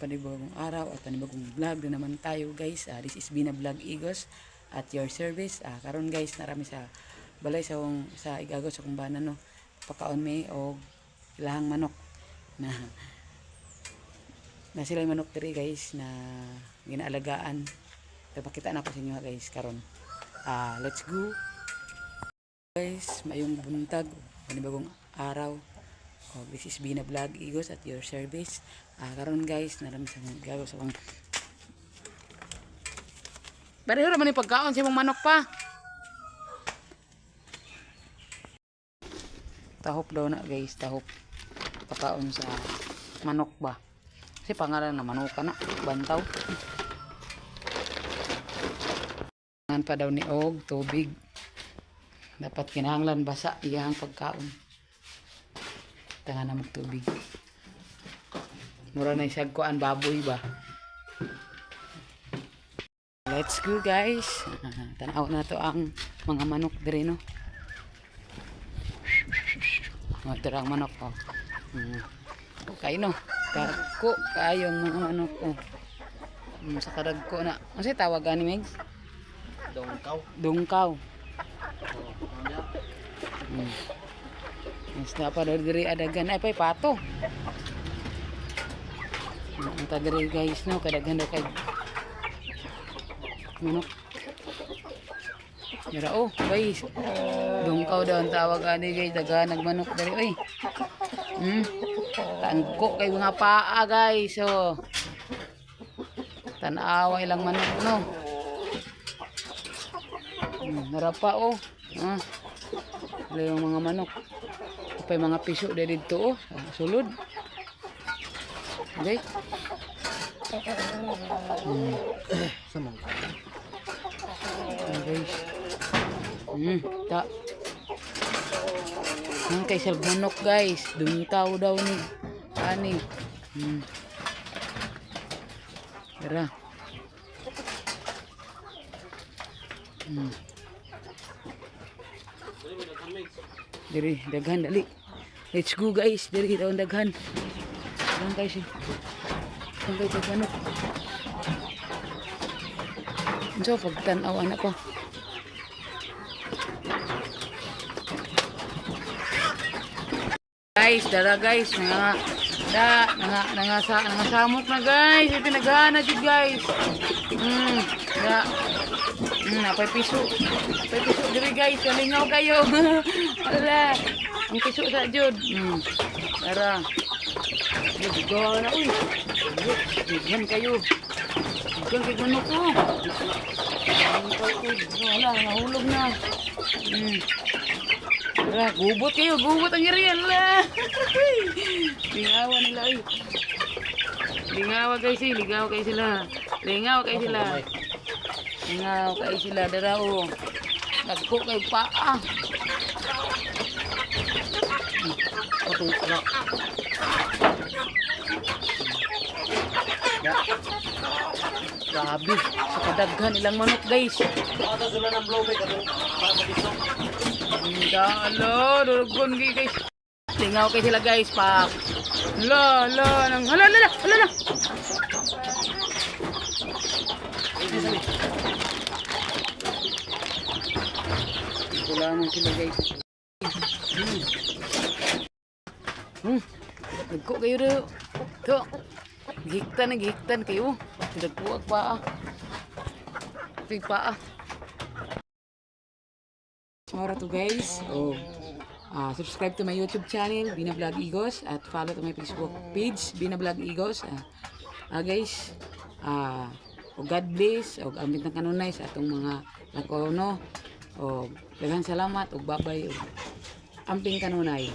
panibagong araw at panibagong vlog na naman tayo guys. This is Bina Vlog Igos at your service. Karon guys, narami sa balay sa igagos sa kumbanan no. Pakaon may og ilahang manok na sila yung manok diri guys na ginaalagaan. Papakita na ko sa inyo guys karon. Let's go. Guys, mayong buntag, panibagong araw. This is Bina Vlog Igos at your service. Karon guys, narami sa gagawin sa kong pareho naman yung pagkaon sa mong manok pa. Tahop daw na guys, tahop. Pagkaon sa manok ba? Kasi pangalan na manok na, bantaw. Ngan pa daw ni og tubig. Dapat kinahanglan basa iyang pagkaon. Tangan na magtubig. Mura na isag kuan baboy ba. Let's go guys. Tanaw na to ang mga manok diri no. Ito ang manok oh. Okay no. Dagko kayong mga manok oh. Sa kadagko na. Ano siya tawagan ni Megs? Dungkaw. Dungkaw. Mas na pa diri adagan ay pay pato. Ang diri guys no kadaghan kay manok. Mira oh guys. Dungkaw daw ang tawag ani guys, daghan nagmanok diri oy. Tangko kay mga paa guys oh. Tanawa ilang manok no. Narapa oh. Wala yung mga manok. Pay mga piso dito oh. Sulod. Okay. Samang. Guys. Ta. Nang kay sir manok guys, duntaw daw ni ani. Tara. Diri daghan dali. Let's go guys, diri daw daghan. Lang guys. Lang guys manok. So pagtan-aw anak ko. Guys, dara guys, nangasamok na guys. Ito nagana jud guys. Napay piso. Napay piso diri guys, kalingaw kayo. Wala. Ang piso sa jud. Dara. Gawa na uy. Bigyan kayo. Bigyan kayo manok ko. Wala, nahulog na. Gubot kayo, gubot ang iriyan lah. Lingawa nila ay. Lingawa guys eh, lingawa kayo sila. Lingawa kayo sila. Lingawa kayo sila, darao. Nagko kayo paa. Grabe, sa kadaghan ilang manok guys. Ata sila ng blowback ato para mabisok. Dalo, durugon guys. Lingaw kayo sila guys, pak. Hala. Kulangan sila guys. Nagko kayo rin. Ito. Gihiktan kayo. Nagkuwag pa Tig pa Mora to guys. Subscribe to my YouTube channel, Bina Vlog Igos, at follow to my Facebook page, Bina Vlog Igos. Guys, God bless, o ambit ng kanunay sa atong mga lakono. Daghang salamat, o babay, o amping kanunay.